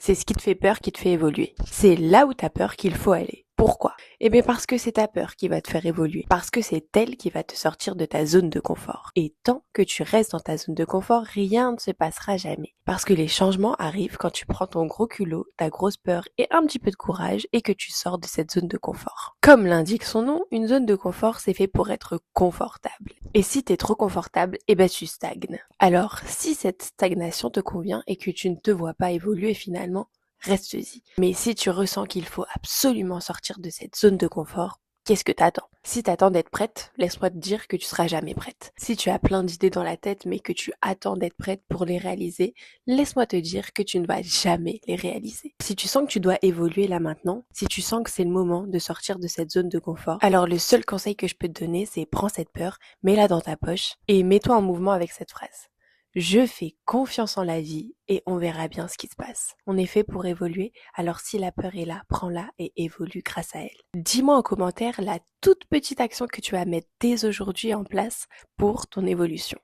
C'est ce qui te fait peur qui te fait évoluer. C'est là où t'as peur qu'il faut aller. Pourquoi? Eh bien parce que c'est ta peur qui va te faire évoluer, parce que c'est elle qui va te sortir de ta zone de confort. Et tant que tu restes dans ta zone de confort, rien ne se passera jamais. Parce que les changements arrivent quand tu prends ton gros culot, ta grosse peur et un petit peu de courage et que tu sors de cette zone de confort. Comme l'indique son nom, une zone de confort c'est fait pour être confortable. Et si t'es trop confortable, eh ben tu stagnes. Alors, si cette stagnation te convient et que tu ne te vois pas évoluer finalement, reste-y. Mais si tu ressens qu'il faut absolument sortir de cette zone de confort, qu'est-ce que t'attends? Si t'attends d'être prête, laisse-moi te dire que tu seras jamais prête. Si tu as plein d'idées dans la tête mais que tu attends d'être prête pour les réaliser, laisse-moi te dire que tu ne vas jamais les réaliser. Si tu sens que tu dois évoluer là maintenant, si tu sens que c'est le moment de sortir de cette zone de confort, alors le seul conseil que je peux te donner, c'est prends cette peur, mets-la dans ta poche et mets-toi en mouvement avec cette phrase. Je fais confiance en la vie et on verra bien ce qui se passe. On est fait pour évoluer, alors si la peur est là, prends-la et évolue grâce à elle. Dis-moi en commentaire la toute petite action que tu vas mettre dès aujourd'hui en place pour ton évolution.